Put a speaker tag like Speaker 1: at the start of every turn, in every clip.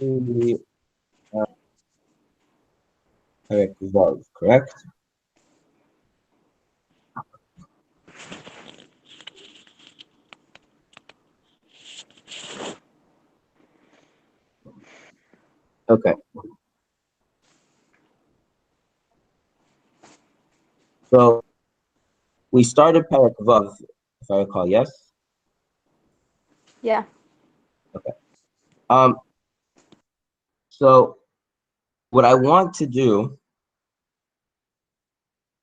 Speaker 1: the Perek Vav, correct? Okay. So we started Perek Vav, if I recall, yes?
Speaker 2: Yeah.
Speaker 1: Okay. Um, so what I want to do,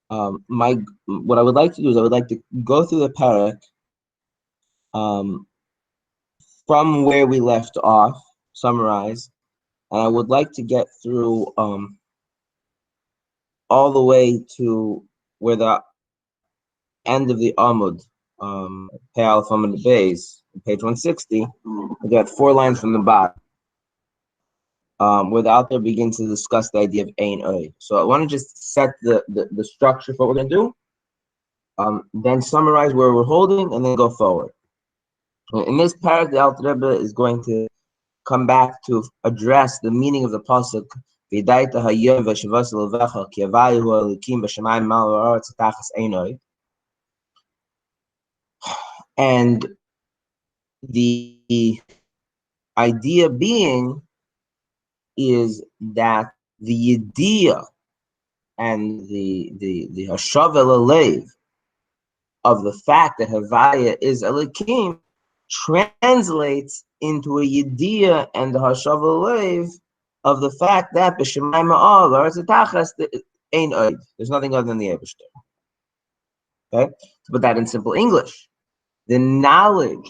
Speaker 1: what I would like to do is I would like to go through the Perek um, from where we left off, summarize, and I would like to get through all the way to where the end of the Amud, Pei Aleph Amud Beis, page 160. We got 4 lines from the bottom, where the author begins to discuss the idea of Ein Oid. So I want to just set the structure for what we're going to do, then summarize where we're holding, and then go forward. In this paragraph, the Alter Rebbe is going to come back to address the meaning of the pasuk. V'daita hayom v'shavas levecha ki avayu ha'elikim b'shamayim ma'al ha'aretz tachas ein oid. And the idea being is that the idea and the hashavel alev of the fact that Havaya is Elikim translates into a yediyah and the hashavel alev of the fact that b'shemay ma'al or zetachas ain't oid. There's nothing other than the Eibishter. Okay, to put that in simple English, the knowledge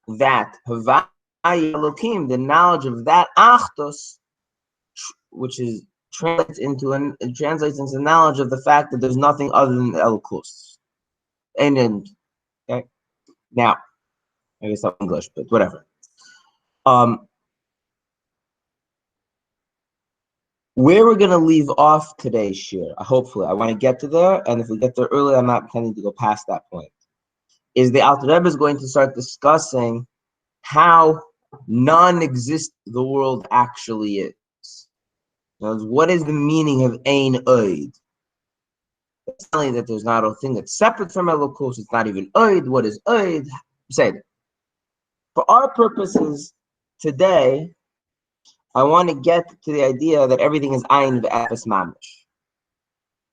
Speaker 1: that Havaya Elokim, the knowledge of that Achtos, which is translates into the knowledge of the fact that there's nothing other than Elokus. And okay, now I guess I'm English, but whatever. Where we're gonna leave off today's share, hopefully, I want to get to there, and if we get there early, I'm not intending to go past that point. Is the Alter Rebbe is going to start discussing how non-exist the world actually is. What is the meaning of Ein Oid? It's not only that there's not a thing that's separate from Elokus, it's not even Oid. What is Oid? Say that. For our purposes today, I want to get to the idea that everything is Ein v'Efes Mamish,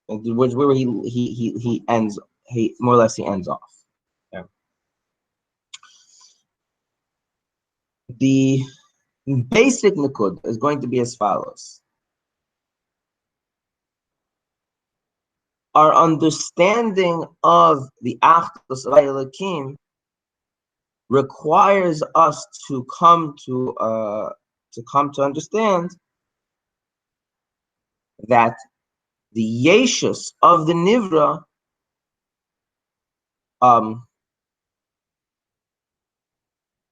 Speaker 1: where he ends. He more or less he ends off. Yeah. The basic Nikud is going to be as follows. Our understanding of the Achdus of Elokim requires us to come to understand that the Yeshus of the Nivra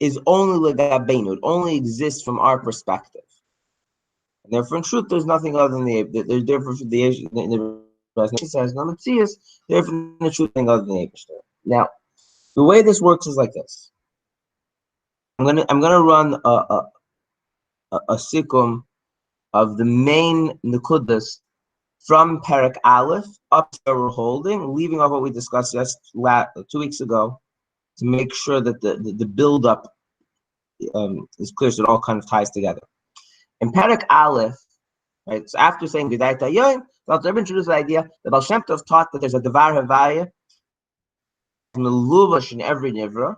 Speaker 1: is only Legabenu. It only exists from our perspective. And therefore, in truth, there's nothing other than there's different from the Yeshus. Says no Matthias, therefore, in the truth, thing other than the Yeshus. Now, the way this works is like this. I'm gonna run a sikkum of the main Nekudas from Perek Aleph up to where we're holding, leaving off what we discussed 2 weeks ago, to make sure that the build-up is clear, so it all kind of ties together. In Perek Aleph, right, so after saying B'dai Tayoim, the Alter Rebbe introduced the idea that Baal Shem Tov taught that there's a Devar Havaya Meluvash in every Nivra,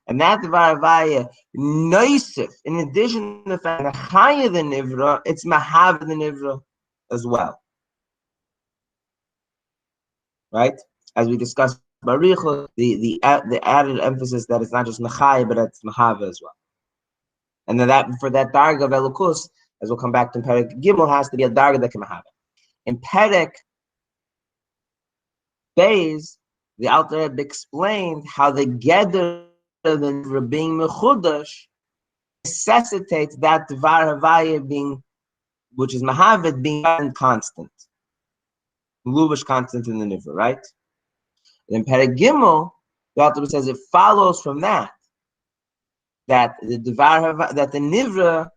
Speaker 1: and that Devar Havaya Noisif, in addition to the fact that Chaya the Nivra, it's Mahav the Nivra as well. Right? As we discussed, Barichot, the added emphasis that it's not just Mechai, but it's Mahava as well. And then that for that Darga of Elokus, as we'll come back to Perek Gimel, has to be a Darga that can Mahava. In Perek Beis, the Alter Rebbe explained how the Geder of being Mechudash necessitates that Dvar Havaya being, which is Mahavid, being constant. Lubash constant in the Nivra, right? And in Perek Gimel, the Alter Rebbe says it follows from that that the nivra,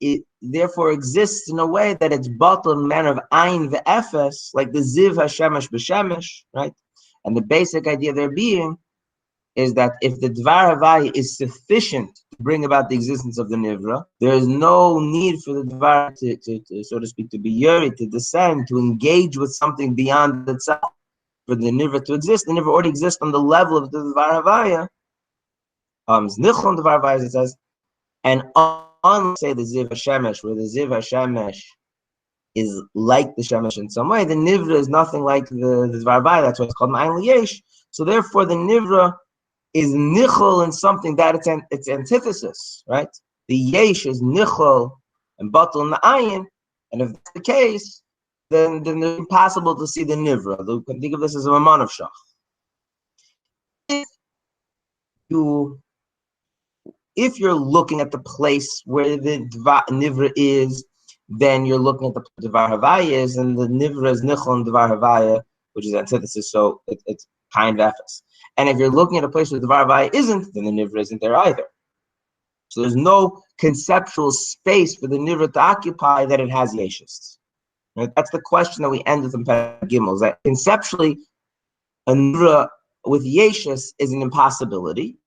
Speaker 1: it therefore exists in a way that it's bottled in the manner of ayin ve'efes, like the ziv hashemesh b'shemesh, right? And the basic idea there being is that if the dvar havaya is sufficient to bring about the existence of the nivra, there is no need for the dvar to so to speak, to be yuri, to descend, to engage with something beyond itself. For the nivra to exist, the nivra already exists on the level of the dvar havaya. Znichon dvar havaya, it says, and on, say, the ziv hashemesh, where the ziv hashemesh is like the shemesh in some way, the nivra is nothing like the dvar havaya. That's why it's called ma'ayin liyesh. So therefore, the nivra is nichol in something that it's antithesis, right? The yesh is nichol and batel in the ayin, and if that's the case, then it's impossible to see the nivra. You can think of this as a raman of shach. If you're looking at the place where the nivra is, then you're looking at the dvar havaya is, and the nivra is nichol and dvar havaya, which is antithesis, so it's kind of efes. And if you're looking at a place where the dvar havaya isn't, then the nivra isn't there either. So there's no conceptual space for the nivra to occupy that it has yeshus. Right? That's the question that we end with in Perek Gimel, is that conceptually, a nivra with yeshus is an impossibility.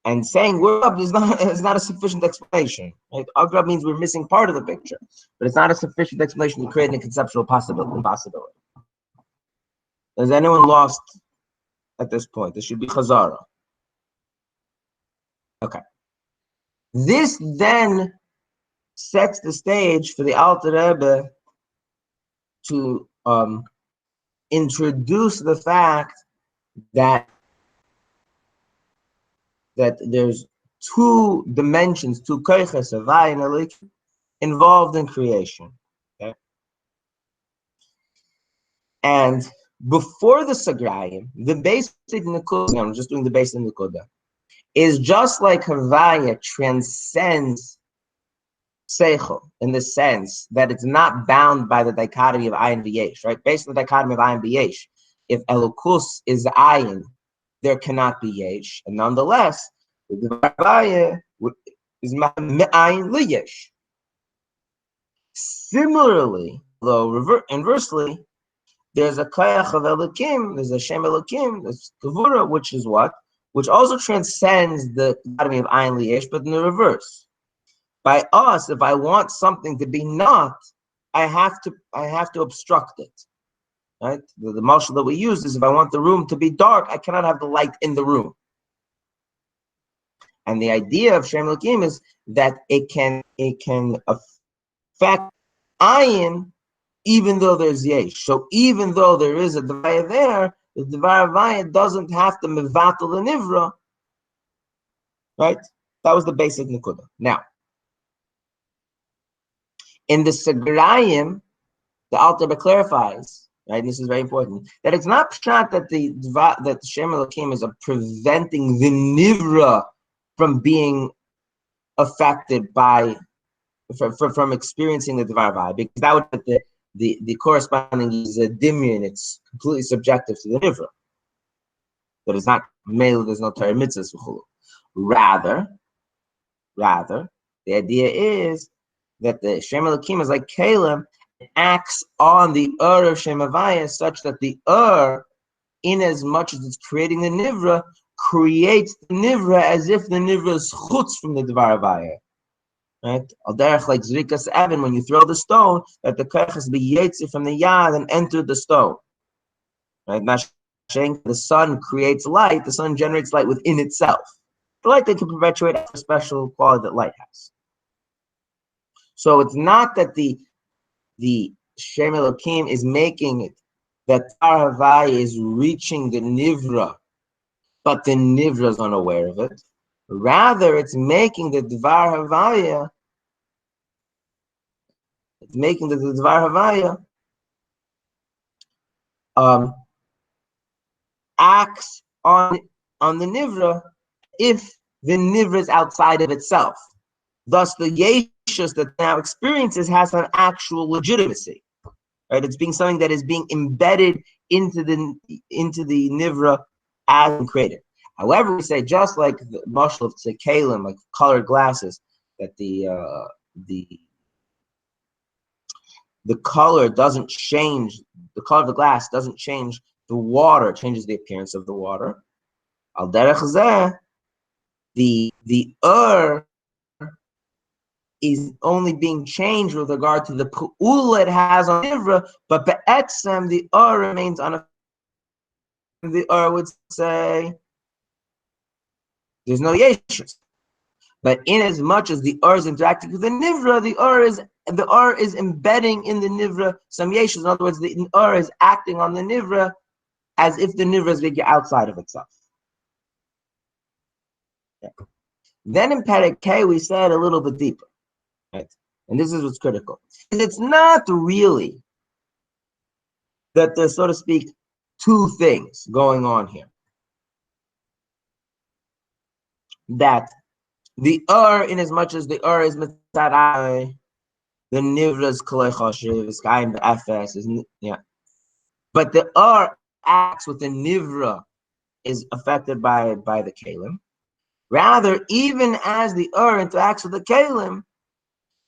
Speaker 1: And saying we're up is not a sufficient explanation. Right? Agrab means we're missing part of the picture, but it's not a sufficient explanation to create a conceptual impossibility. Is anyone lost at this point? This should be chazara. Okay. This then sets the stage for the Alter Rebbe to introduce the fact that there's two dimensions, two koiches, havaya and alik, involved in creation. Okay? And before the Sagrayim, the basic Nekuda, I'm just doing the basic Nekuda, is just like havaya transcends seichel in the sense that it's not bound by the dichotomy of ayin v'yesh, right? Based on the dichotomy of ayin v'yesh, if elokus is ayin, there cannot be yesh, and nonetheless, the havaya is ayin liyesh. Similarly, though inversely, there's a koyach of elokim, there's a shem elokim, there's kavura, which is what? Which also transcends the dichotomy of ayin liyesh, but in the reverse. By us, if I want something to be not, I have to obstruct it. Right? The mashal that we use is if I want the room to be dark, I cannot have the light in the room. And the idea of Shem Elokim is that it can affect ayin even though there's yesh. So even though there is a devaya there, the devaya doesn't have to mevatel the nivra. Right? That was the basic nekuda. Now, in the Sagrayim, the Alter Rebbe clarifies, right? And this is very important, that it's not pshat that the Shem Elokim is preventing the nivra from being affected by from experiencing the dvar havaya, because that would be the corresponding is a dimion. It's completely subjective to the nivra. That is not male. There's no Torah mitzvahs. Rather, the idea is that the Shem Elokim is like Kalim, acts on the of Shem Havaya such that the in as much as it's creating the nivra, creates the nivra as if the nivra is chutz from the dvar havaya. Right? Al derech like zrikas even, when you throw the stone, that the koiches be yetzi from the yad and enter the stone. Right? The sun creates light. The sun generates light within itself. The light that can perpetuate a special quality that light has. So it's not that the Shem Elokim is making it that Dvar Havaya is reaching the Nivra, but the Nivra is unaware of it. Rather, it's making the Dvar Havaya, acts on the Nivra if the Nivra is outside of itself. Thus, the Yeshus that now experiences has an actual legitimacy. Right? It's being something that is being embedded into the Nivra as created. However, we say just like the mashal of tzekalim, like colored glasses, that the color doesn't change, the color of the glass doesn't change the water, it changes the appearance of the water. Al derech zeh, the is only being changed with regard to the pu'ula it has on nivra, but be'etzem the remains on. The would say there's no yeshus. But in as much as the is interacting with the nivra, the is embedding in the nivra some yeshus. In other words, the is acting on the nivra as if the nivra is being outside of itself. Yeah. Then in Perek K, we said a little bit deeper, right? And this is what's critical. It's not really that there's, so to speak, two things going on here. That the in as much as the is mitzad the nivra's kolei choshev, is kaim b'afes, is yeah. But the acts with the nivra is affected by the kalim. Rather, even as the interacts with the kalim,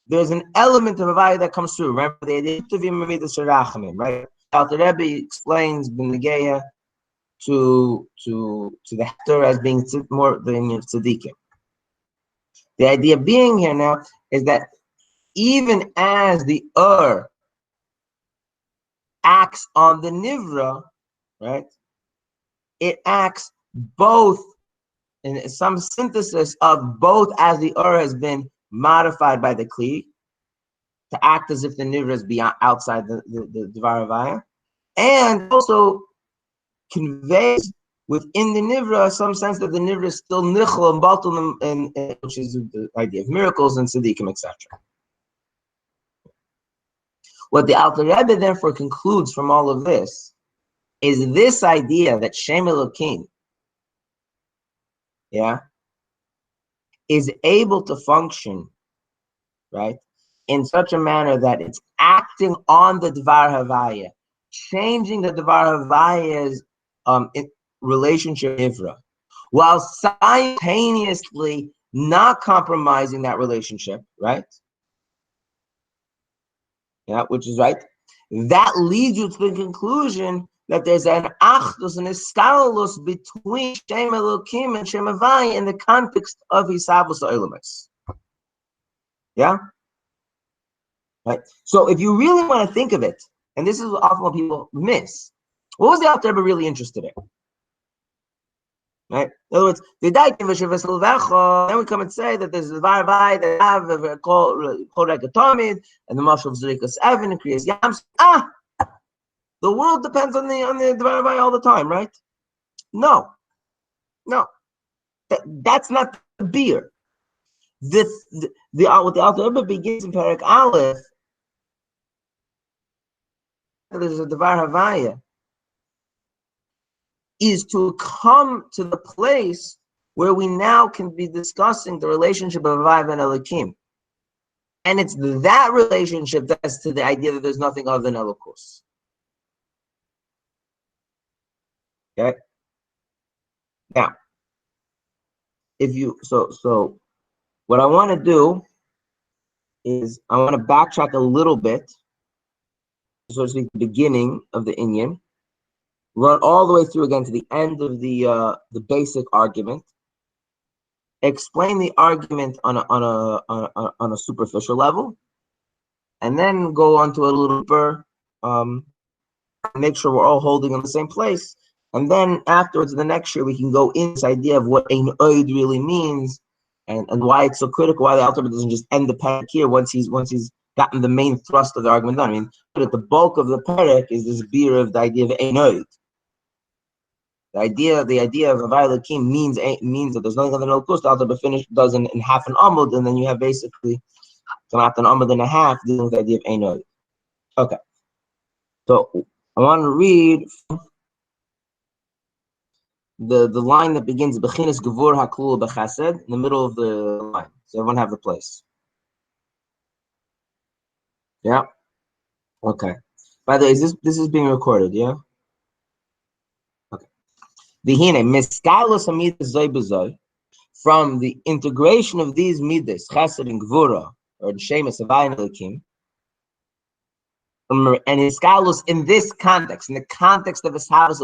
Speaker 1: there's an element of a value that comes through. Remember the idea of the Sharachamim, right? Alter Rebbe explains B'Negeya to the Hector as being more than tzaddikim. The idea being here now is that even as the acts on the nivra, right? It acts both in some synthesis of both, as the has been modified by the kli to act as if the nivra is beyond outside the Dvar Havaya, and also conveys within the nivra some sense that the nivra is still nichol and batul, and which is the idea of miracles and tzaddikim, etc. What the Alter Rebbe therefore concludes from all of this is this idea that Shem Elokim, yeah, is able to function, right, in such a manner that it's acting on the Dvar Havaya, changing the Dvar Havaya's relationship with Ivra, while simultaneously not compromising that relationship, right? Yeah, which is right. That leads you to the conclusion that there's an achdus and a scalus between Shem Elokim and Shem Havaya in the context of Hisavus Olamus. Yeah? Right? So if you really want to think of it, and this is often what people miss, what was the Alter Rebbe really interested in? Right? In other words, then we come and say that there's a varvai that have a called regatomid and the mashal of Zerikas Evan and Kriyas Yams. The world depends on the varvai all the time, right? No. That's not the beer. What the Alter Rebbe begins in Perek Aleph, there's a Dvar Havaya, is to come to the place where we now can be discussing the relationship of Havaya and Elokim. And it's that relationship that's to the idea that there's nothing other than Elokus. Okay? Now, so what I want to do is I want to backtrack a little bit, so to speak, the beginning of the Inyan, run all the way through again to the end of the basic argument, explain the argument on a superficial level, and then go on to a little deeper, make sure we're all holding in the same place, and then afterwards, the next year, we can go in this idea of what ein oid really means, and why it's so critical, why the Alter Rebbe doesn't just end the parak here once he's gotten the main thrust of the argument done. I mean, but the bulk of the parak is this beer of the idea of ein oid. The idea of Havaya Elokim means that there's nothing other than Elokus. The Alter Rebbe does in half an amud, and then you have basically not an amud and a half dealing with the idea of ein oid. Okay, so I want to read the line that begins Bechinas Gevur Haklul B'Chesed in the middle of the line. So everyone have the place. Yeah. Okay. By the way, this is being recorded? Yeah. Okay. V'hine miskalos hamidas zoy b'zoy, from the integration of these midas, chesed and gvura, or the shemus of ayin elikim, and iskalos in this context, in the context of Ishavas,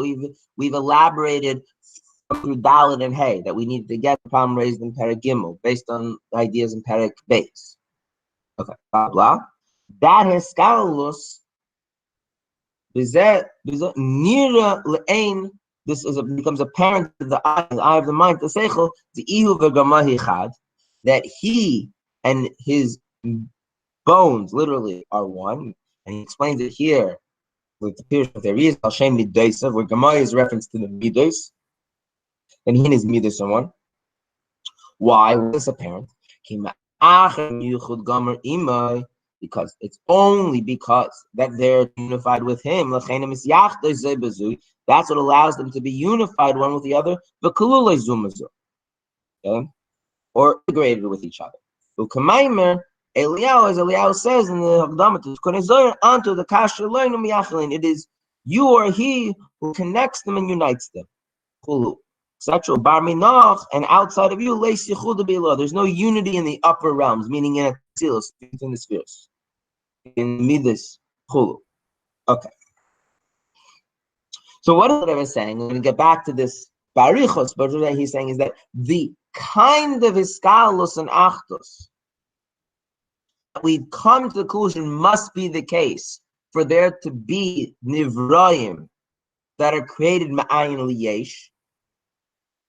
Speaker 1: we've elaborated through Dalit and Hay that we need to get the problem raised in Perek Gimel based on ideas in Perek Beis. Okay, blah blah. That iskalos nira le'ain. This becomes apparent to the eye of the mind, the seichel, the ihu v'gamahi chad, that he and his bones literally are one, and he explains it here with the Pirush of there is Hashem Midaisa, where Gemara is reference to the Midas, and he and his Midas are one. Why? What is apparent? Because it's only because that they're unified with him. That's what allows them to be unified one with the other, okay? Or integrated with each other. Eliyahu, as Eliyahu says in the Hagdamah, onto the Kasher Learning Miyachalin, it is you or he who connects them and unites them. And outside of you, there's no unity in the upper realms, meaning in Atzilus, in the spheres. In Midas, Chulu. Okay. So what I was saying, I'm going to get back to this Barichos, but what he's saying is that the kind of Iskalus and Achtos we've come to the conclusion must be the case for there to be Nivraim that are created Ma'ayin Liyesh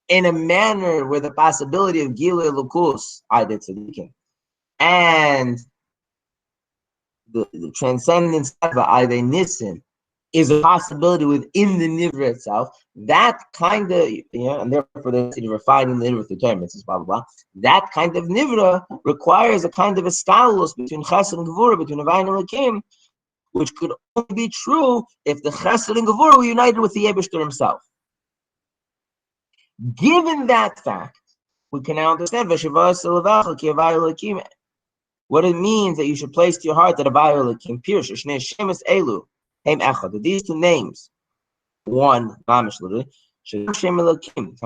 Speaker 1: in a manner where the possibility of Gilui Lukus, either Tzadikim, and the transcendence of either Nisim is a possibility within the Nivra itself. That kind of, and therefore the refining the Nivra determines, blah, blah, blah. That kind of Nivra requires a kind of a skalus between Chesed and Gevura, between Avayin and Lakim, which could only be true if the Chesed and Gevura were united with the Eibishter himself. Given that fact, we can now understand what it means that you should place to your heart that Avayin Lakim, Pirush, Shnei Shemes Elu, Heim Echad, that these two names, one, Mamish literally, Shem Elokim,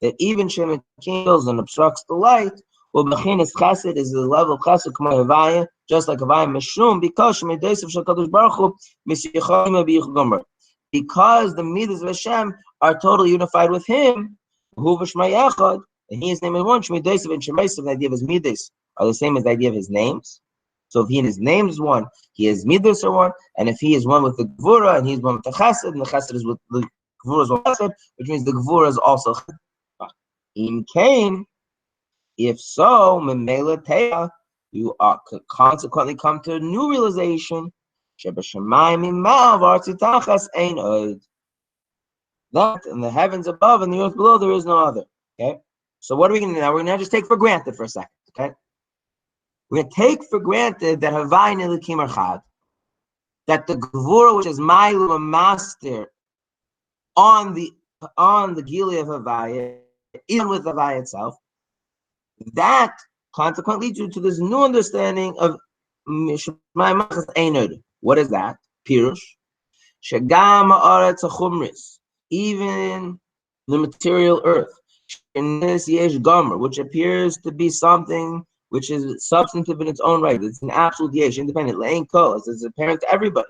Speaker 1: that even Shem Elokim kills and obstructs the light, well, Bechinas Chesed is the level of Chesed, K'may Havaya, just like Havaya Meshum, because Shem Edosav Shel Kadosh Baruch Hu, Misichayim Abiyich Gomer, because the Midas of Hashem are totally unified with Him, Hu V'Shmay Echad, and His name is one, Shem Edosav and Shemesav, the idea of His Midas are the same as the idea of His names. So if he and his name is one, he is midas are one, and if he is one with the gvura and he's one with the chesed, and the chesed is with the gvura is one chesed, which means the gvura is also in Cain. If so, memela teya, you are consequently come to a new realization. That in the heavens above and the earth below there is no other. Okay. So what are we going to do now? We're going to just take for granted for a second. Okay. We're going to take for granted that Havayin Elikim are Chad, that the Gevura, which is Mailu, a master on the Gili of Havaya, even with Havaya itself, that consequently due to this new understanding of Mishmai Machas Einod. What is that? Pirush. Shagam Haaretz HaChumris, even the material earth, in this Yesh Gomer, which appears to be something which is substantive in its own right. It's an absolute yesh, independent. Le'ein kol, it's apparent to everybody.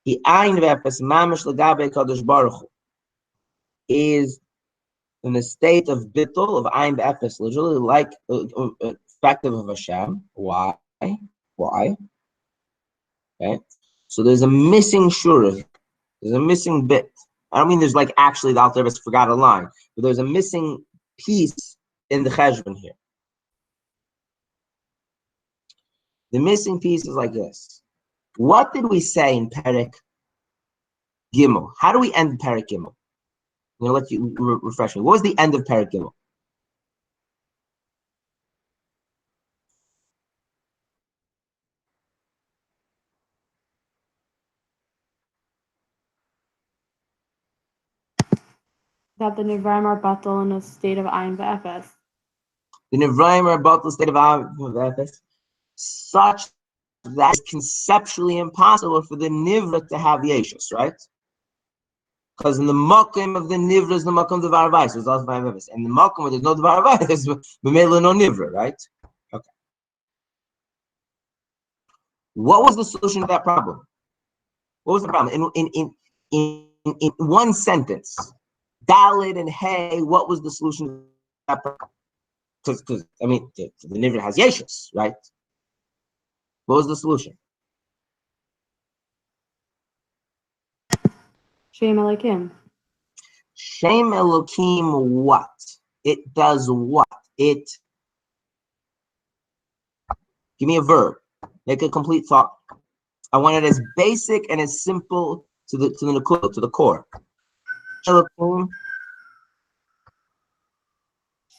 Speaker 1: The ayin v'efes mamish l'gabe kadosh baruch hu is in a state of bittul, of ayin v'efes, literally like effective of Hashem. Why? Why? Okay. So there's a missing shura. There's a missing bit. I don't mean there's like actually the Alter Rebbe forgot a line, but there's a missing piece in the cheshbon here. The missing piece is like this. What did we say in Perek Gimel? How do we end Perek Gimel? I'm going to let you refresh me. What was the end of Perek Gimel?
Speaker 2: That the Nivraim are batal in a state of Ayin V'Efes.
Speaker 1: The Nivraim are batal in a state of Ayin V'Efes, such that it's conceptually impossible for the Nivra to have Yeshus, right? Because in the makom of the nivra is the makom of the varavai, so it's also varavai. And the makom where there's no varavai, there's b'meila no nivra, right? Okay. What was the solution to that problem? What was the problem? In one sentence, Dalit and Hey, what was the solution to that problem? Because I mean, the nivra has yeshus, right? What was the solution?
Speaker 2: Shem Elokim.
Speaker 1: Shem Elokim, what? It does what? It. Give me a verb. Make a complete thought. I want it as basic and as simple to the core. Elokim.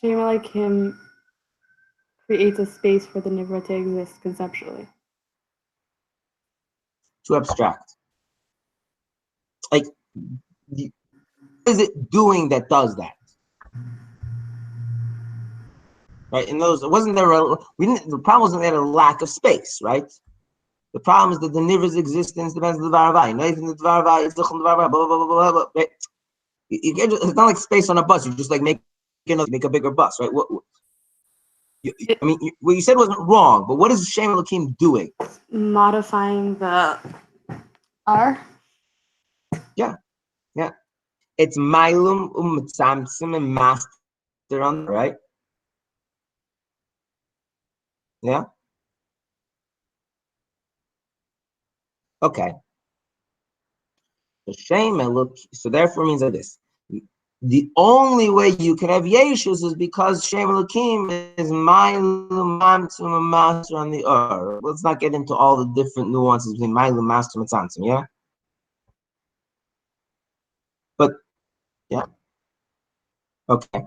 Speaker 2: Shem Elokim creates a space for the nivra to exist conceptually.
Speaker 1: Too abstract. Like, what is it doing that does that? Right? In those, wasn't there the problem wasn't there a lack of space, right? The problem is that the nivra's existence depends on the varavai. Not even the varavai is the varavai. Blah blah blah blah blah. Right? It's not like space on a bus. You just like make a bigger bus, right? I mean, what you said wasn't wrong, but what is Shem Elokim doing?
Speaker 2: Modifying the R.
Speaker 1: Yeah. It's Mailum Mitzamtzim and master on, right? Yeah. Okay. So therefore means like this. The only way you can have Yeshus is because Shem Elokim is Mailum master on the earth. Let's not get into all the different nuances between Mailum master and Mitzamtzim, yeah? But yeah. Okay.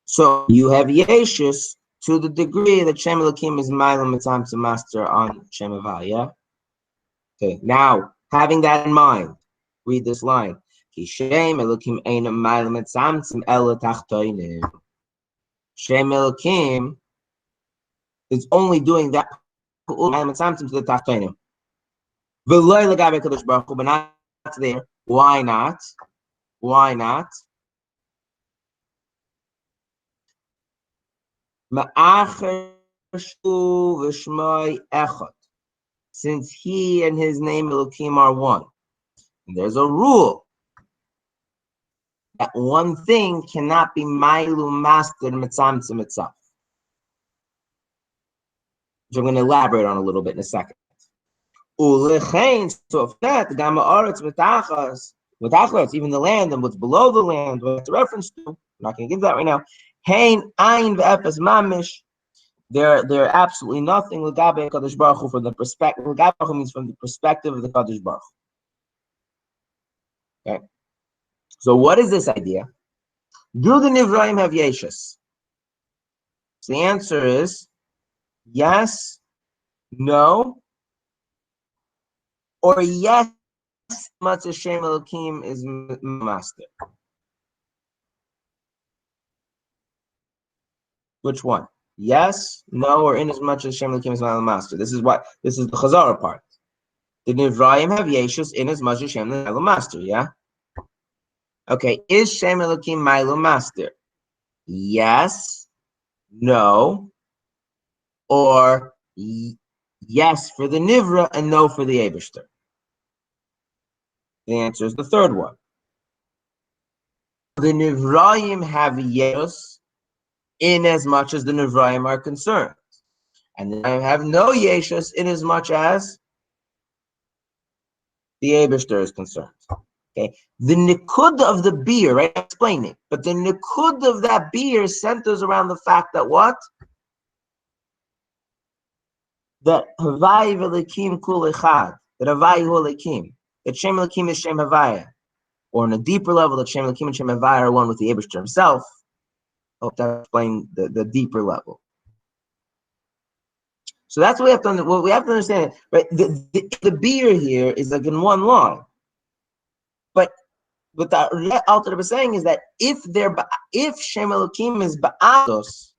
Speaker 1: So you have Yeshus to the degree that Shem Elokim is Mailum Mitzamtzim master on Shem Havai, yeah? Okay, now having that in mind, read this line. Shem Elokim is only doing that to the tachtonim. But not there. Why not? Why not? Since he and his name Elokim are one. And there's a rule that one thing cannot be Mailu master Mitzamtzim itself. Which I'm going to elaborate on a little bit in a second. So if that, the Gamma Aretz Mitachas, even the land and what's below the land, what's the reference to, I'm not going to give that right now. Hein Ein Ve'efes Mamish. They're absolutely nothing. L'gabe Kadosh Baruch Hu from the perspective. L'gabe means from the perspective of the Kadosh Baruch Hu. Okay. So what is this idea? Do the Nivraim have Yeshus? So the answer is yes, no, or yes, much as Shem Elokim is master. Which one? Yes, no, or in as much as Shem Elokim is master. This is the Chazara part. The Nivraim have Yeshus in as much as Shem Elokim is master, yeah? Okay, is Shem Elokim Milo master? Yes, no, or yes for the Nivra and no for the Eibishter. The answer is the third one. The Nivraim have Yeshus in as much as the Nivraim are concerned. And the Nivraim have no Yeshus in as much as the Eibishter is concerned. Okay, the nikud of the beer, right? I'm explaining, but the nikud of that beer centers around the fact that what? That Havai v'lekim kul echad, that Havai hu lekim, that Shem Elokim is Shem Havai, or on a deeper level, that Shem Elokim and Shem Havai are one with the Eibishter himself. I hope that explains the deeper level. So that's what we have to understand, right? The beer here is like in one line. But what the Alter was saying is that if Shem Elokim is Ba'ados,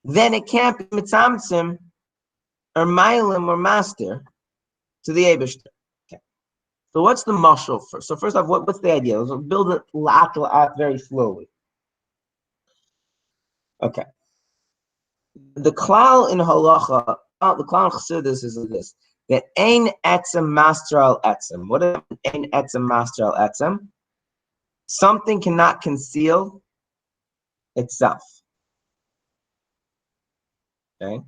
Speaker 1: then it can't be Mitzamtzim or Mailim or Master, to the Eibishter. Okay. So what's the mashal first? So first off, what's the idea? Let's build it very slowly. Okay. The klal in halacha, the klal in chassidus is this: that ein etzem master al etzem. What is ein etzem master al etzem? Something cannot conceal itself. Okay.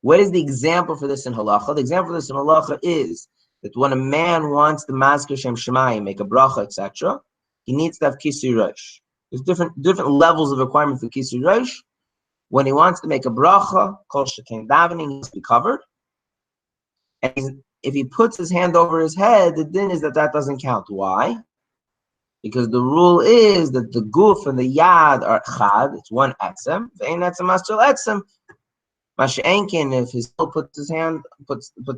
Speaker 1: What is the example for this in halacha? The example for this in halacha is that when a man wants the mazkir shem shemayim, make a bracha, etc., he needs to have kisui rosh. There's different levels of requirement for kisui rosh. When he wants to make a bracha, kol shekain davening needs to be covered. And if he puts his hand over his head, the din is that doesn't count. Why? Because the rule is that the guf and the yad are chad. It's one etzem. Ve'ein etzem master etzem. Masha'enkin, if his son puts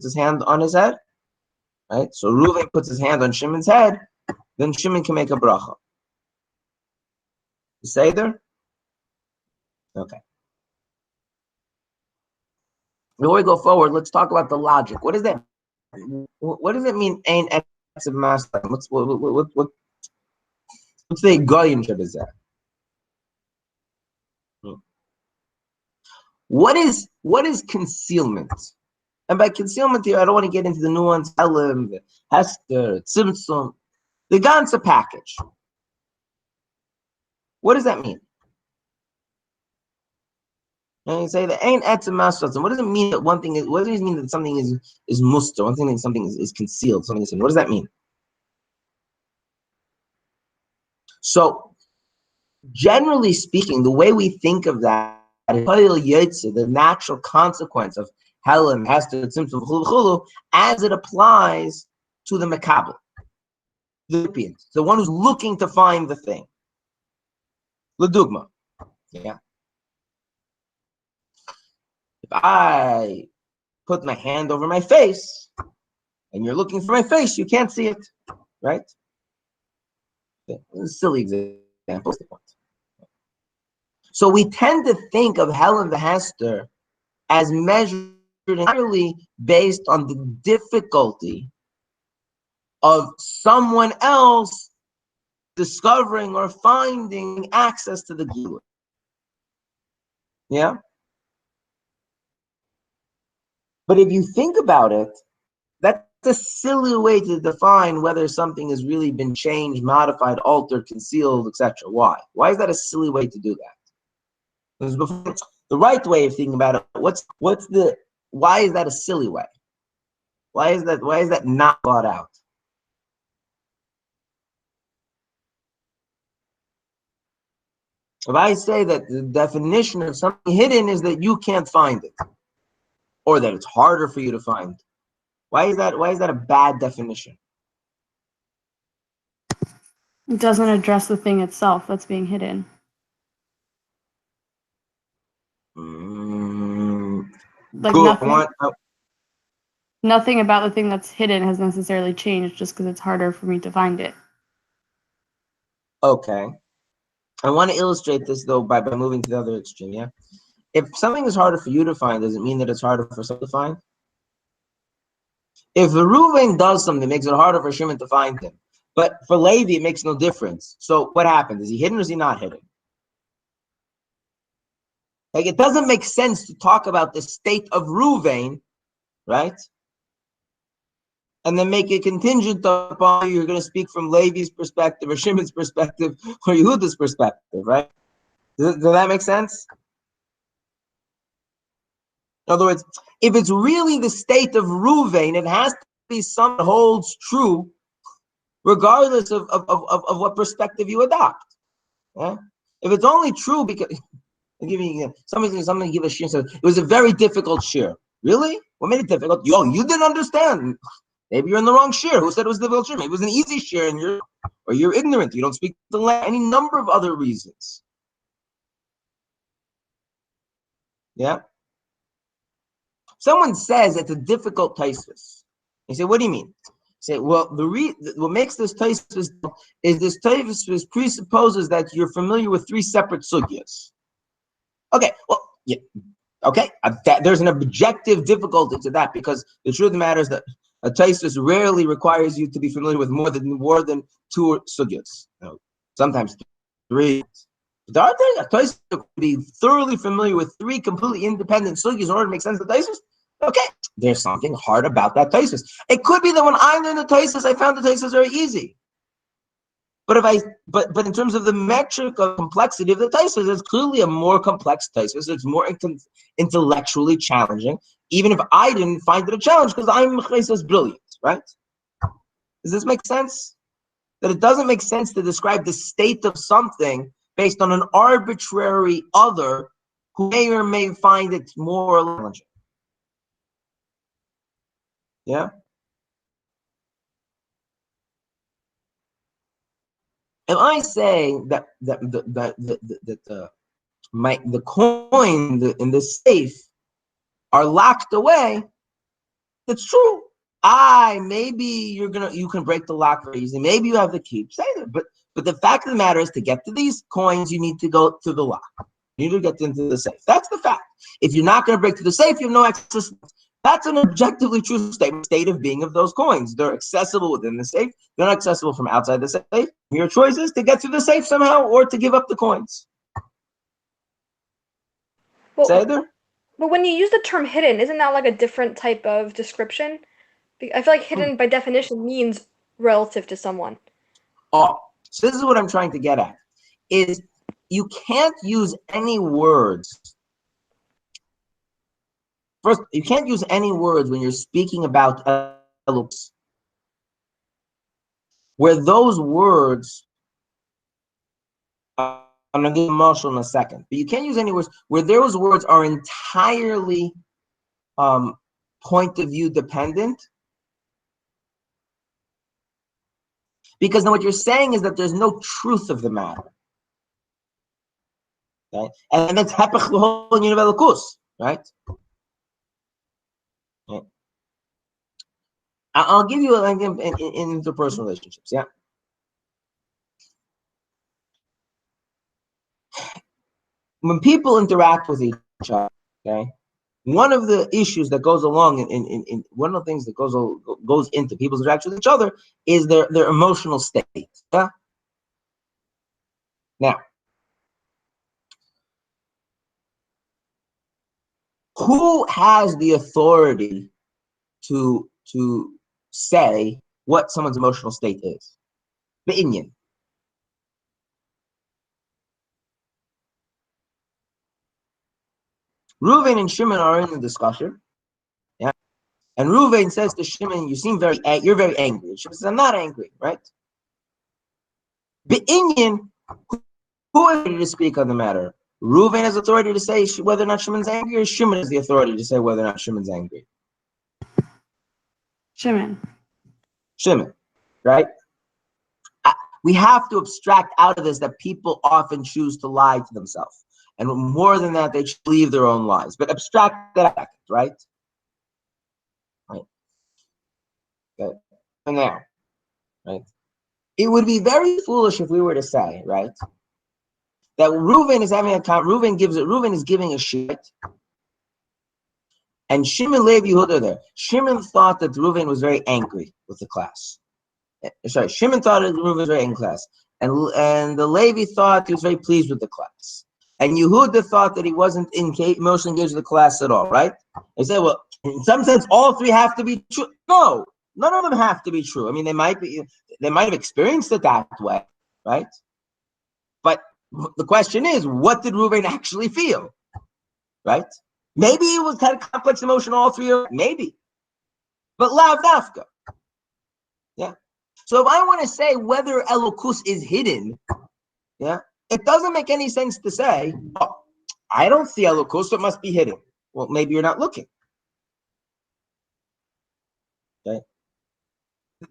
Speaker 1: his hand on his head, right? So Reuven puts his hand on Shimon's head, then Shimon can make a bracha. You say there? Okay. Before we go forward, let's talk about the logic. What does that? What does it mean? Ain't etzem master? What's the goyin shabazah? What is concealment? And by concealment here, I don't want to get into the nuance, Elam, the Hester, Tzimtzum, the ganze package. What does that mean? And you say that ain't etzem master. What does it mean that one thing is? What does it mean that something is muster? One thing that something is concealed. Something is. What does that mean? So, generally speaking, the way we think of that is the natural consequence of Helen, Hester, Tzimtzum, chulu, as it applies to the Makabel, the recipient, the one who's looking to find the thing. L'dugma, yeah. If I put my hand over my face, and you're looking for my face, you can't see it, right? Okay. This is a silly example. So we tend to think of Helen the Hester as measured entirely based on the difficulty of someone else discovering or finding access to the Gila. Yeah? But if you think about it, that's a silly way to define whether something has really been changed, modified, altered, concealed, etc. Why? Why is that a silly way to do that? Because before, the right way of thinking about it, why is that a silly way? Why is that not thought out? If I say that the definition of something hidden is that you can't find it, or that it's harder for you to find, why is that a bad definition?
Speaker 2: It doesn't address the thing itself that's being hidden. Like nothing about the thing that's hidden has necessarily changed just because it's harder for me to find it.
Speaker 1: Okay. I want to illustrate this though by moving to the other extreme, yeah? If something is harder for you to find, does it mean that it's harder for someone to find? If Reuven does something, it makes it harder for Shimon to find him. But for Levi, it makes no difference. So what happens? Is he hidden or is he not hidden? Like, it doesn't make sense to talk about the state of Reuven, right? And then make it contingent upon you're going to speak from Levi's perspective or Shimon's perspective or Yehuda's perspective, right? Does that make sense? In other words, if it's really the state of Reuven, it has to be something that holds true regardless of what perspective you adopt. Yeah? If it's only true because somebody give a shir, says it was a very difficult shir. Really? What made it difficult? You didn't understand. Maybe you're in the wrong shir. Who said it was a difficult shir? Maybe it was an easy shir and you're ignorant. You don't speak the language. Any number of other reasons. Yeah? Someone says it's a difficult taisus. You say, what do you mean? Say, well, what makes this taisus is this taisus presupposes that you're familiar with three separate sugyas. Okay, well, yeah, Okay, there's an objective difficulty to that, because the truth of the matter is that a taisus rarely requires you to be familiar with more than two sugyas. Sometimes three. But there are things a taisus could be thoroughly familiar with three completely independent sugyas in order to make sense of the taisus. Okay, there's something hard about that taisus. It could be that when I learned the taisus, I found the taisus very easy. But but in terms of the metric of complexity of the taisus, it's clearly a more complex taisus. It's more intellectually challenging, even if I didn't find it a challenge, because I'm taisus brilliant, right? Does this make sense? That it doesn't make sense to describe the state of something based on an arbitrary other who may or may find it more challenging. Yeah. If I say that the coin in the safe are locked away, it's true. Maybe you can break the lock very easily. Maybe you have the key. Say that, but the fact of the matter is, to get to these coins, you need to go to the lock. You need to get into the safe. That's the fact. If you're not going to break to the safe, you have no access. That's an objectively true state of being of those coins. They're accessible within the safe. They're not accessible from outside the safe. Your choice is to get to the safe somehow or to give up the coins.
Speaker 3: Well,
Speaker 1: Seder?
Speaker 3: but when you use the term hidden, isn't that like a different type of description? I feel like hidden by definition means relative to someone.
Speaker 1: Oh, so this is what I'm trying to get at, is you can't use any words. First, you can't use any words when you're speaking about Elokus, where those words, I'm going to give a marshal in a second, but you can't use any words where those words are entirely point of view dependent, because then what you're saying is that there's no truth of the matter. Okay? And that's hapach l'hol Elokus, right? Okay. I'll give you like in interpersonal relationships, yeah. When people interact with each other, okay, one of the issues that goes along in one of the things that goes into people's interaction with each other is their emotional state. Yeah. Now, who has the authority to say what someone's emotional state is? The Inyan. Reuven and Shimon are in the discussion. Yeah. And Reuven says to Shimon, you're very angry. Shimon says, I'm not angry, right? Be'inyan, who is ready to speak on the matter? Reuven has authority to say whether or not Shimon's angry, or Shimon has the authority to say whether or not Shimon's angry?
Speaker 2: Shimon,
Speaker 1: right? We have to abstract out of this that people often choose to lie to themselves. And more than that, they believe their own lies. But abstract that out, right? Right. Okay. And there, right? It would be very foolish if we were to say, right, that Reuven is giving a shit, and Shimon Levi Yehuda are there. Shimon thought that Reuven was very angry with the class. Sorry, Shimon thought that Reuven was very angry with the class, and the Levi thought he was very pleased with the class, and Yehuda thought that he wasn't emotionally engaged with the class at all. Right? They said, well, in some sense, all three have to be true. No, none of them have to be true. I mean, they might have experienced it that way, right? But the question is, what did Reuven actually feel? Right? Maybe it was kind of complex emotion, all three of them, maybe. But lav dafka. Yeah. So if I want to say whether Elokus is hidden, yeah, it doesn't make any sense to say, oh, I don't see Elokus, so it must be hidden. Well, maybe you're not looking. Okay.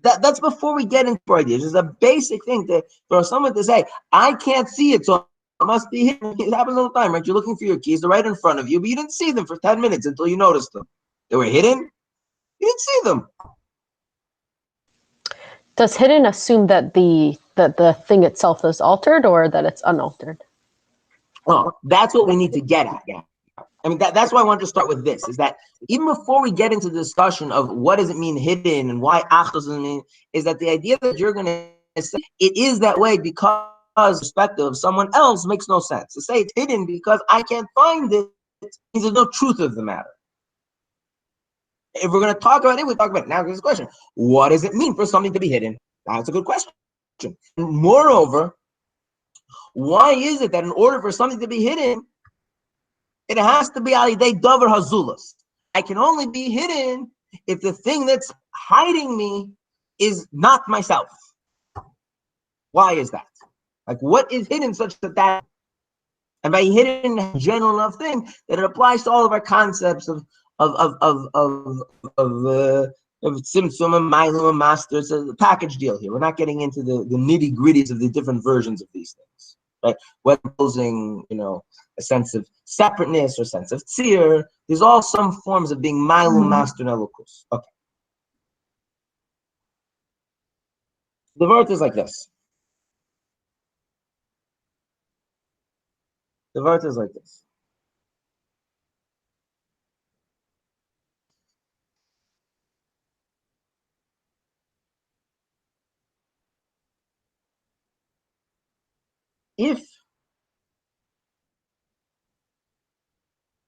Speaker 1: That's before we get into ideas. It's a basic thing for someone to say, I can't see it, so it must be hidden. It happens all the time, right? You're looking for your keys, they're right in front of you, but you didn't see them for 10 minutes until you noticed them. They were hidden. You didn't see them.
Speaker 4: Does hidden assume that the thing itself is altered, or that it's unaltered?
Speaker 1: Well, that's what we need to get at. Yeah. I mean, that's why I wanted to start with this, is that even before we get into the discussion of what does it mean hidden and why achdus doesn't mean, is that the idea that you're going to say it is that way because the perspective of someone else makes no sense. To say it's hidden because I can't find it means there's no truth of the matter. If we're going to talk about it, we talk about it. Now here's the question. What does it mean for something to be hidden? That's a good question. Moreover, why is it that in order for something to be hidden, it has to be alidei davar hazulas? I can only be hidden if the thing that's hiding me is not myself. Why is that? Like, what is hidden such that and by hidden, general enough thing that it applies to all of our concepts of Tzimtzum and Mailu and Master. It's a package deal here. We're not getting into the nitty gritties of the different versions of these things, right? Whether posing, a sense of separateness or sense of tzir, there's all some forms of being Mailu, Master, and Elokus. Okay. The verse is like this. The verse is like this.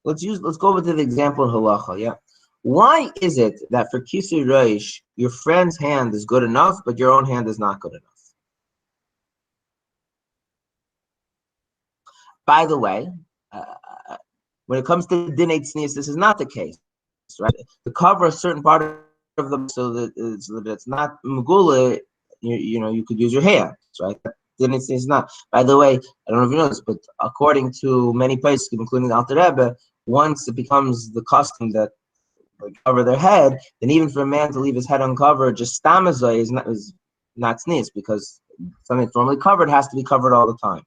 Speaker 1: Let's go over to the example in halacha. Yeah, why is it that for kisui reish your friend's hand is good enough, but your own hand is not good enough? By the way, when it comes to dinei tznius, this is not the case, right? To cover a certain part of the so that it's not megula, you could use your hands, right? Dinei tznius is not. By the way, I don't know if you know this, but according to many places, including the Alter Rebbe, once it becomes the custom that they cover their head, then even for a man to leave his head uncovered, just stamazoi is not tznius, because something that's normally covered has to be covered all the time.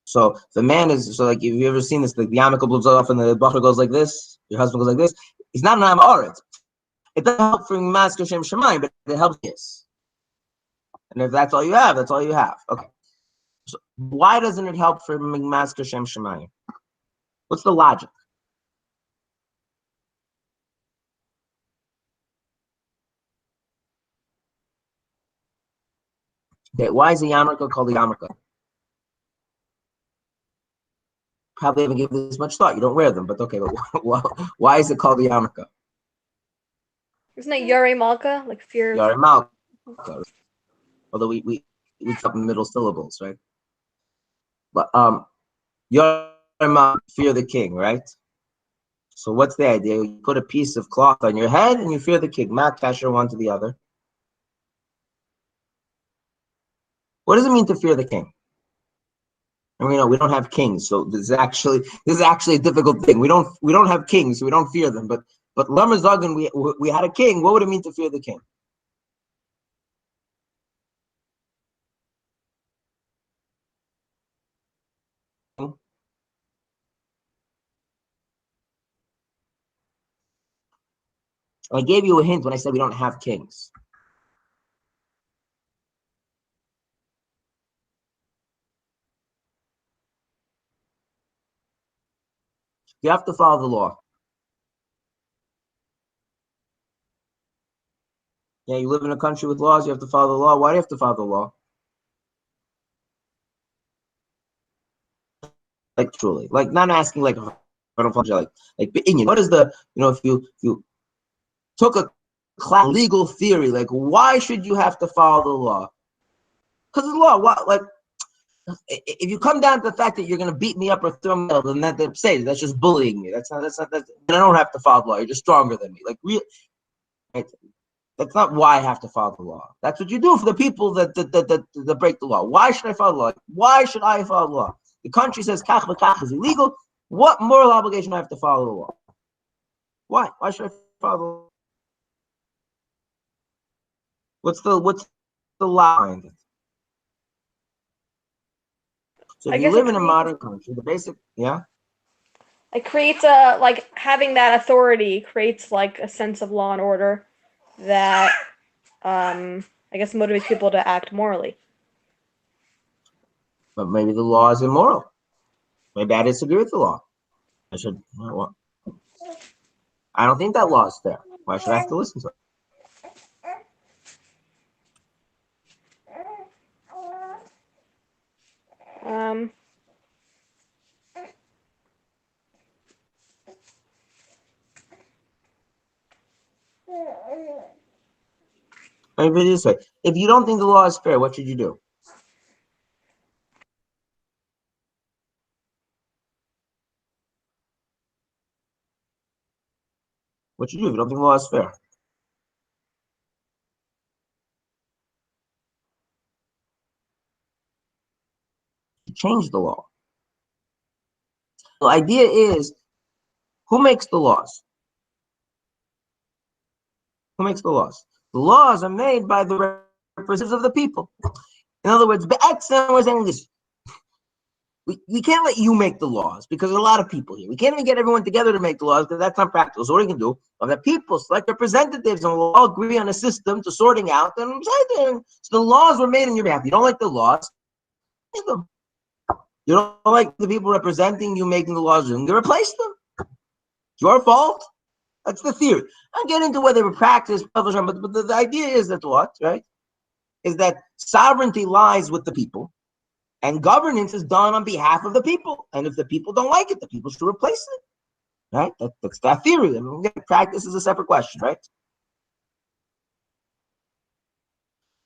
Speaker 1: So the man is like, if you ever seen this, like the yarmulke blows off and the bacher goes like this, your husband goes like this. It's not an am oret. It doesn't help for masker shem shemayim, but it helps this. And if that's all you have, that's all you have. Okay. So why doesn't it help for masker shem shemayim? What's the logic? Okay, why is the yarmulke called the yarmulke? Probably haven't given this much thought. You don't wear them, but okay. But why is it called the yarmulke?
Speaker 3: Isn't it Yare Malka? Like fear?
Speaker 1: Yare Malka. Although we cut middle syllables, right? But Yare Malka, fear the king, right? So what's the idea? You put a piece of cloth on your head and you fear the king. Mat kasher one to the other. What does it mean to fear the king? And we don't have kings, so this is actually a difficult thing. We don't have kings, so we don't fear them. But Lamar Zagan, we had a king. What would it mean to fear the king? I gave you a hint when I said we don't have kings. You have to follow the law. Yeah, you live in a country with laws, you have to follow the law. Why do you have to follow the law? Like truly. Like not asking like what is the if you took a class legal theory, like why should you have to follow the law? Because the law, what like if you come down to the fact that you're gonna beat me up or throw me out, then that's just bullying me. That's not I don't have to follow the law. You're just stronger than me. Like real. Right? That's not why I have to follow the law. That's what you do for the people that break the law. Why should I follow the law? Why should I follow the law? The country says kach v'kach is illegal. What moral obligation do I have to follow the law? Why? Why should I follow the law? What's the law behind it? So if you live in a modern country, the basic
Speaker 3: It creates a like having that authority creates like a sense of law and order that I guess motivates people to act morally.
Speaker 1: But maybe the law is immoral. Maybe I disagree with the law. I should. Well, I don't think that law is fair. Why should I have to listen to it?
Speaker 3: Um,
Speaker 1: Let me put it this way: if you don't think the law is fair, what should you do? What should you do if you don't think the law is fair? You change the law. The idea is, who makes the laws? Who makes the laws? The laws are made by the representatives of the people. In other words, we're saying this. We can't let you make the laws because there's a lot of people here. We can't even get everyone together to make the laws because that's not practical. So what we can do, the people select representatives and we'll all agree on a system to sorting out. And so the laws were made on your behalf. You don't like the laws, make them. You don't like the people representing you making the laws, you can replace them. It's your fault. That's the theory. I'll get into whether we practice, but the idea is that what, right? Is that sovereignty lies with the people. And governance is done on behalf of the people. And if the people don't like it, the people should replace it. Right? That's that theory. I mean, practice is a separate question, right?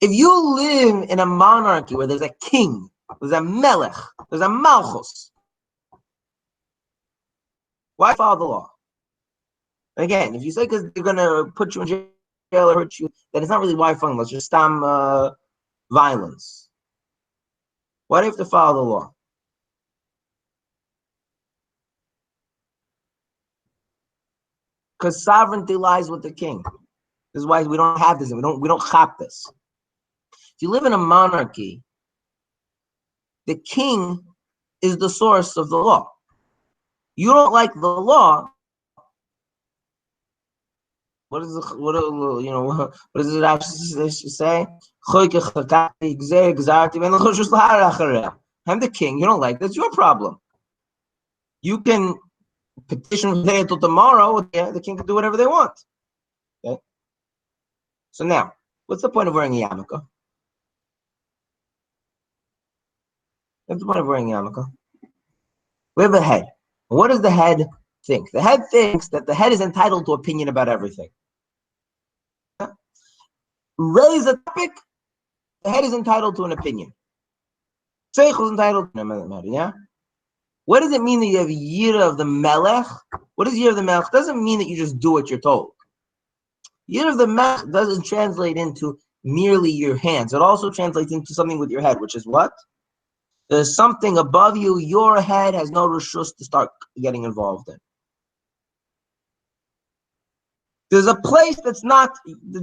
Speaker 1: If you live in a monarchy where there's a king, there's a melech, there's a malchus, why follow the law? Again, if you say because they're going to put you in jail or hurt you, then it's not really why following. It's just violence. Why do you have to follow the law? Because sovereignty lies with the king. This is why we don't have this. We don't chop this. If you live in a monarchy, the king is the source of the law. You don't like the law. What is what does it actually say? I'm the king. You don't like that's your problem. You can petition from today until tomorrow. Yeah, the king can do whatever they want. Okay. So now, what's the point of wearing a yarmulke? What's the point of wearing a yarmulke? We have a head. What does the head think? The head thinks that the head is entitled to opinion about everything. Raise a topic, the head is entitled to an opinion. Sheikh is entitled to an matter, yeah? What does it mean that you have Yira of the Melech? What is Yira of the Melech? Doesn't mean that you just do what you're told. Yira of the Melech doesn't translate into merely your hands. It also translates into something with your head, which is what? There's something above you. Your head has no reshus to start getting involved in. There's a place that's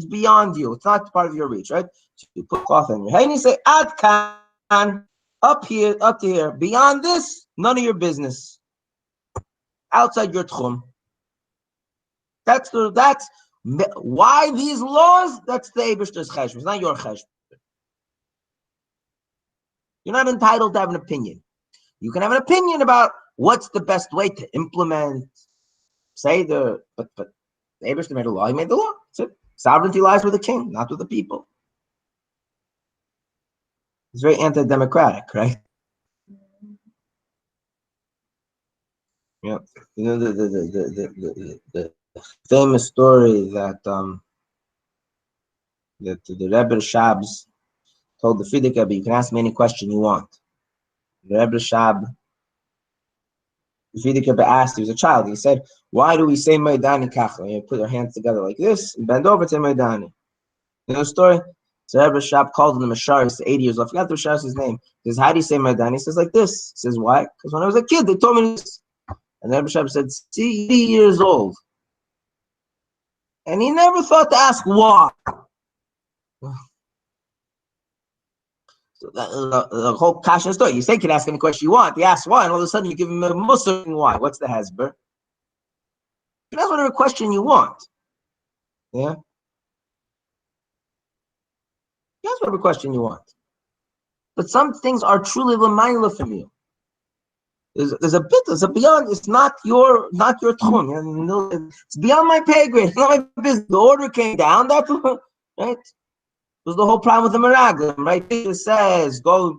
Speaker 1: beyond you. It's not part of your reach, right? So you put cloth on your head and you say, Ad kan, up here, up to here. Beyond this, none of your business. Outside your tchum. That's why these laws. That's the Eibishter's cheshbon. It's not your cheshbon. You're not entitled to have an opinion. You can have an opinion about what's the best way to implement. But the Eibishter made a law. He made the law. That's it. Sovereignty lies with the king, not with the people. It's very anti-democratic, right? Yeah, you know the famous story that the Rebbe Shabs told the Frierdiker Rebbe, you can ask me any question you want. The Rebbe Shab, the Frierdiker Rebbe asked, he was a child, he said, why do we say Maidani Kacha? You put our hands together like this and bend over to Maidani. You know the story? So Rebbe Shab called him a Shaar. He's 80 years old. I forgot the Shaar's name. He says, how do you say Maidani? He says like this. He says, why? Because when I was a kid, they told me this. And the Rebbe Shab said, 80 years old. And he never thought to ask why. So the whole Kashan story. You say you can ask any question you want. He asks why, and all of a sudden you give him a Muslim why. What's the Hezber? You can ask whatever question you want. Yeah? You ask whatever question you want. But some things are truly l'mayla from you. There's a bit. It's a beyond. It's not your tchum. It's beyond my pay grade. It's not my business. The order came down. That's right. Was the whole problem with the Meraglim, right? It says, go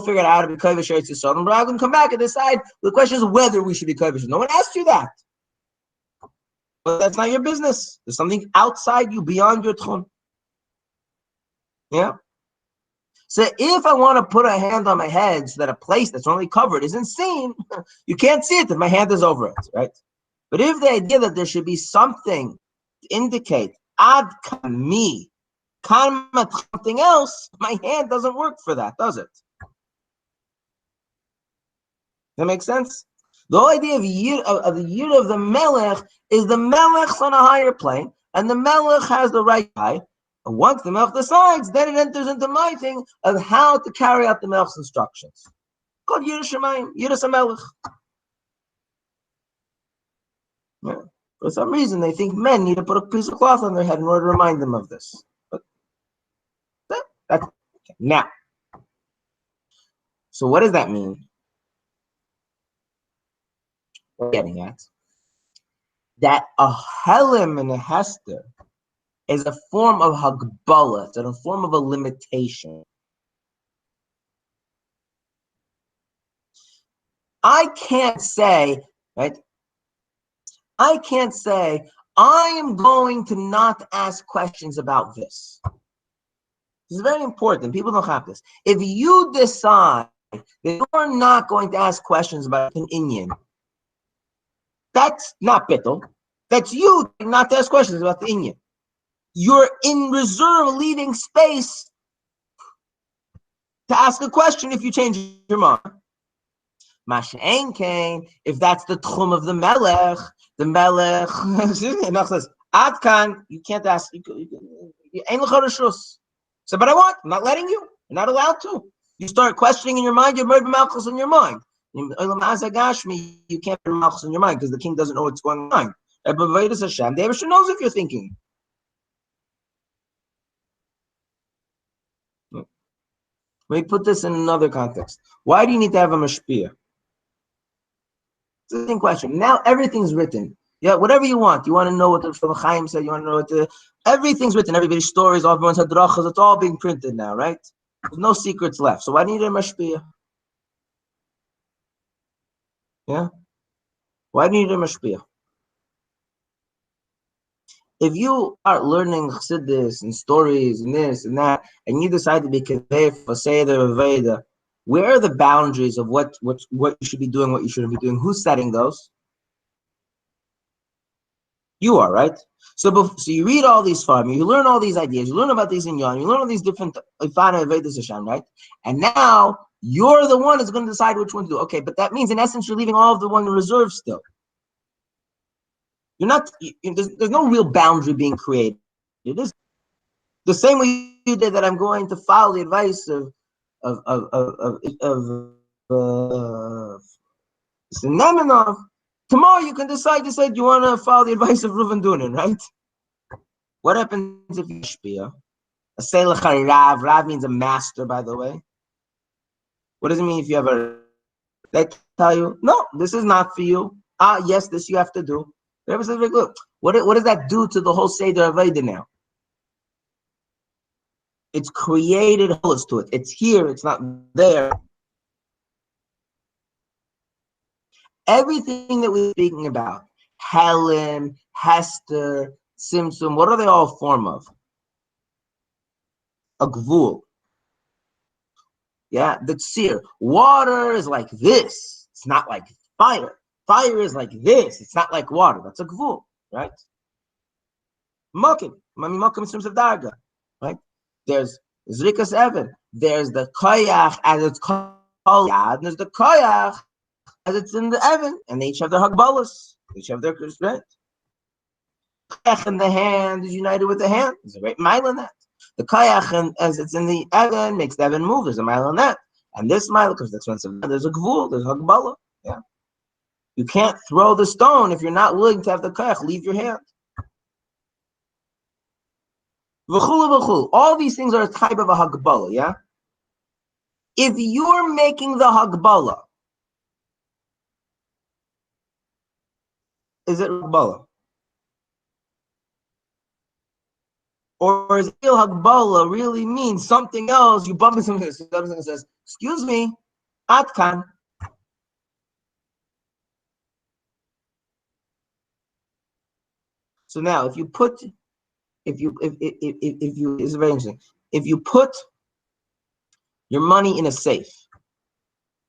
Speaker 1: figure out how to be Kovish Eretz Yisrael. And Meraglim come back and decide. The question is whether we should be Kovish. No one asked you that. But that's not your business. There's something outside you, beyond your tchum. Yeah? So if I want to put a hand on my head so that a place that's only covered isn't seen, you can't see it if my hand is over it, right? But if the idea that there should be something to indicate, ad kami, something else, my hand doesn't work for that, does it? That makes sense? The whole idea of the year of the melech is the melech's on a higher plane, and the melech has the right eye. And once the melech decides, then it enters into my thing of how to carry out the melech's instructions. Called Yiras Shamayim, Yiras HaMelech. Yeah. For some reason, they think men need to put a piece of cloth on their head in order to remind them of this. But that's okay. Now. So what does that mean? What we're getting at that a helim and a hester is a form of hagbala, it's a form of a limitation. I can't say, right? I can't say, I am going to not ask questions about this. This is very important. People don't have this. If you decide that you're not going to ask questions about an Inyan, that's not bittul. That's you not to ask questions about the Inyan. You're in reserve, leaving space to ask a question if you change your mind. Masha'en kain, if that's the tchum of the melech says, Adkan, you can't ask. You ain't l'chorashus. So, but I want. I'm not letting you. You're not allowed to. You start questioning in your mind. You're murder malchus in your mind. You can't put malchus in your mind because the king doesn't know what's going on. But Hashem, the Abishur knows if you're thinking. Let me put this in another context. Why do you need to have a mashpia? It's the same question. Now everything's written. Yeah, whatever you want. You want to know what the Chaim said. You want to know what everything's written. Everybody's stories, everyone's hadrachas. It's all being printed now, right? There's no secrets left. So why do you need a mashpia? Yeah. Why do you need a mashpia? If you are learning chassidus and stories and this and that, and you decide to be conveyed for Seder or Veda, where are the boundaries of what you should be doing, what you shouldn't be doing? Who's setting those? You are, right? So you read all these farm, you learn all these ideas, you learn about these inyan, you learn all these different ifana Vedas Hashem, right? And now you're the one who's going to decide which one to do. Okay, but that means in essence you're leaving all of the one in reserve still. You're not. There's no real boundary being created. It is the same way you did that. I'm going to follow the advice of Nemenov. Tomorrow you can decide to say, do you want to follow the advice of Reuven Dunin, right? What happens if you shpia? A seilach Rav. Rav means a master, by the way. What does it mean if you have a? They tell you, no, this is not for you. Yes, this you have to do. Rabbi says, look, what does that do to the whole Seder Aveda now? It's created holes to it. It's here, it's not there. Everything that we're speaking about, Helen, Hester, Simsum, what are they all a form of? A gvul. Yeah, the tzir. Water is like this. It's not like fire. Fire is like this. It's not like water. That's a gvul, right? Mokim. Mokim in terms of darga, right? There's Zrikas Evan. There's the koyach as it's called yad, and there's the koyach as it's in the Evan, and they each have their hagbalas. Each have their right. Koyach in the hand is united with the hand. There's a great mile in that. The koyach, as it's in the Evan, makes the Evan move. There's a mile in that. And this mile, because it's expensive, there's a gvul, there's hagbala. Yeah. You can't throw the stone if you're not willing to have the koyach leave your hand. All these things are a type of a hagbala, yeah? If you're making the hagbala is it Hagbola? Or is Il Hagbola really means something else? You bump into something and says, excuse me, Atkan. So now if you it's very interesting. If you put your money in a safe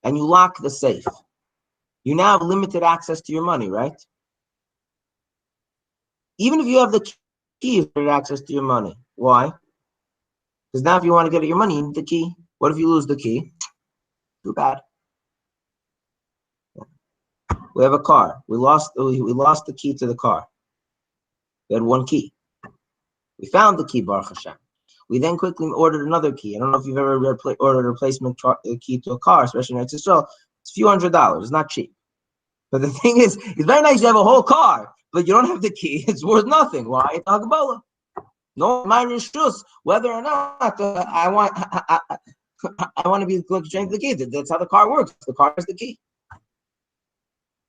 Speaker 1: and you lock the safe, you now have limited access to your money, right? Even if you have the key, you have access to your money. Why? Because now if you want to get at your money, you need the key. What if you lose the key? Too bad. We have a car. We lost the key to the car. We had one key. We found the key, Baruch Hashem. We then quickly ordered another key. I don't know if you've ever ordered a replacement key to a car, especially in Israel. It's a few $100s. It's not cheap. But the thing is, it's very nice to have a whole car, but you don't have the key. It's worth nothing. Why? It's Hagbola. No, my rishus, whether or not I want to be going to change the key. That's how the car works. The car is the key.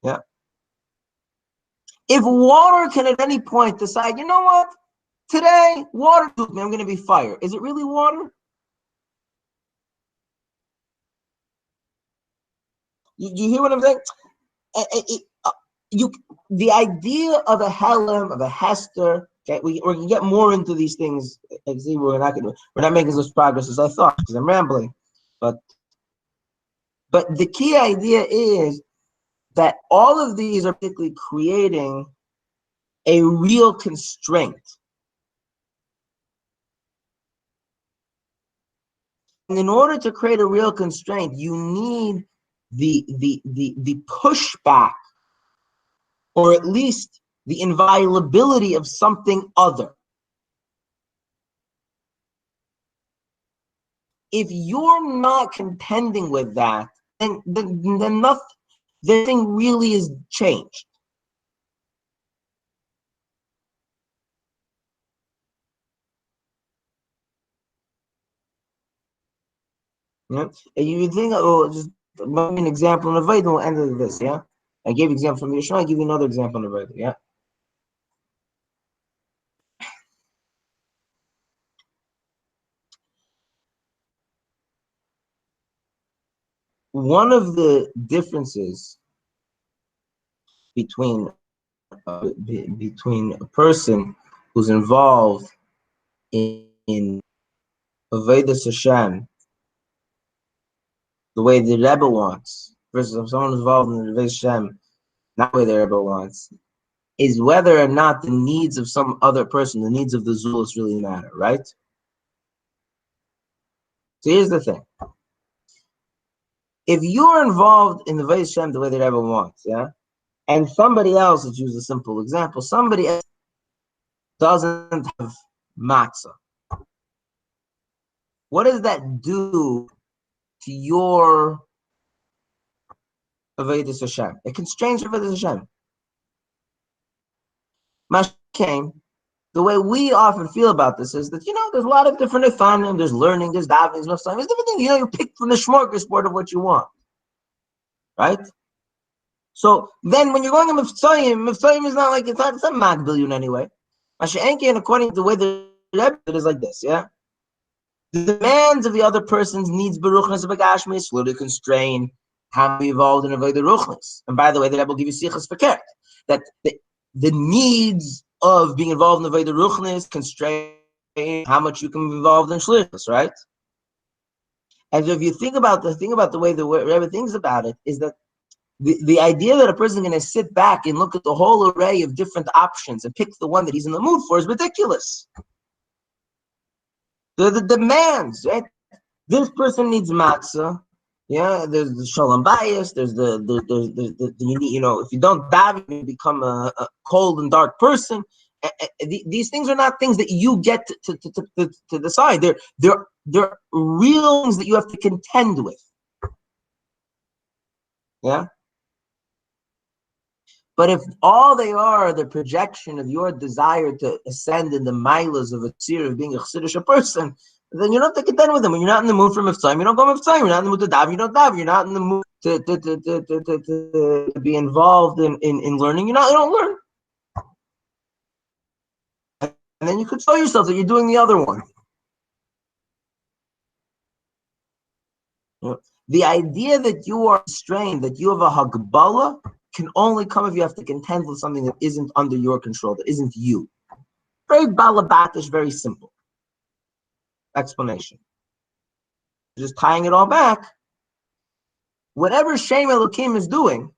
Speaker 1: Yeah. If water can at any point decide, you know what? Today, water took me. I'm going to be fire. Is it really water? You hear what I'm saying? The idea of a Helem, of a Hester. Okay, we can get more into these things. See, we're not making as much progress as I thought because I'm rambling. But the key idea is that all of these are particularly creating a real constraint. And in order to create a real constraint, you need the pushback, or at least the inviolability of something other. If you're not contending with that, then nothing really is changed. Yeah? And you think, oh, just give me an example in the Veda, we'll end with this, yeah? I gave an example from the Yeshua, I give you another example in the Veda, yeah? One of the differences between a person who's involved in Avodas Hashem the way the Rebbe wants, versus someone who's involved in Avodas Hashem not the way the Rebbe wants, is whether or not the needs of some other person, the needs of the Zulus really matter, right? So here's the thing. If you're involved in the Avodas Hashem the way the Rebbe wants, yeah, and somebody else, let's use a simple example, somebody else doesn't have matzah, what does that do to your Avodas Hashem? It constrains your Avodas Hashem. Mashkein, the way we often feel about this is that, there's a lot of different efanim, there's learning, there's davening, there's different things. You pick from the smorgasbord of what you want, right? So then when you're going to Mitzrayim is not like, it's not magbil in any way. Mashkein, according to the way the Rebbe, it is like this, yeah? The demands of the other person's needs, beruchnas v'gashmis, will constrain how we evolved in avoid the ruchnas. And by the way, the Rebbe will give you sichas fakert, that the needs of being involved in avoid the ruchnas constrain how much you can be involved in shlichus, right? And so if you think about the way the Rebbe thinks about it, is that the idea that a person is going to sit back and look at the whole array of different options and pick the one that he's in the mood for is ridiculous. The demands, right? This person needs matzah. Yeah, there's the shalom bias. There's the you need, if you don't daven, you become a cold and dark person. These things are not things that you get to decide. They're real things that you have to contend with. Yeah. But if all they are the projection of your desire to ascend in the milas of a tzir of being a chassidish person, then you don't have to contend with them. When you're not in the mood for mitzvah, you don't go mitzvah. You're not in the mood to daven, you don't daven. You're not in the mood to be involved in learning, you don't learn. And then you could show yourself that you're doing the other one. The idea that you are strained, that you have a hagbala, can only come if you have to contend with something that isn't under your control, that isn't you. Very balabatish, very simple explanation. Just tying it all back. Whatever Shem Elokim is doing,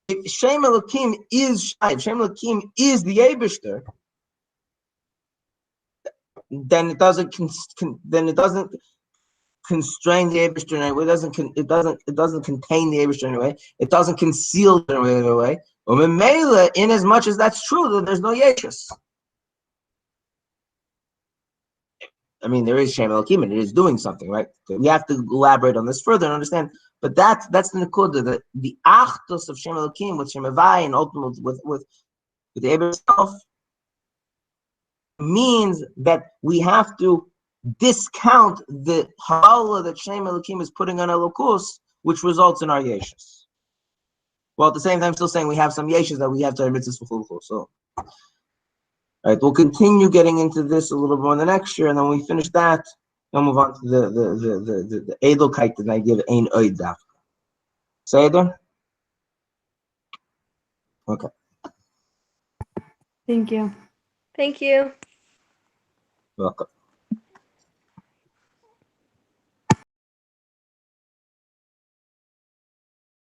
Speaker 1: if Shem Elokim is Shai, if Shem Elokim is the Eibishter, then it doesn't constrain the Eibishter in any way. It doesn't contain the Eibishter in any way. It doesn't conceal it in any way. In as much as that's true, that there's no Yeshus. I mean, there is Shem Elokim, and it is doing something, right? So we have to elaborate on this further and understand. But that's the Nekuda, the Achtos of Shem Elokim with Shem Havai and ultimately with the Eber itself means that we have to discount the Hala that Shem Elokim is putting on Elokus, which results in our Yeshus. While at the same time still saying we have some Yeshus that we have to admit this for. So, all right, we'll continue getting into this a little more in the next year, and then when we finish that, we'll move on to the Edelkeit that I give Ein Oid Daf. Say it there? Okay.
Speaker 2: Thank you.
Speaker 3: Thank you.
Speaker 1: Welcome.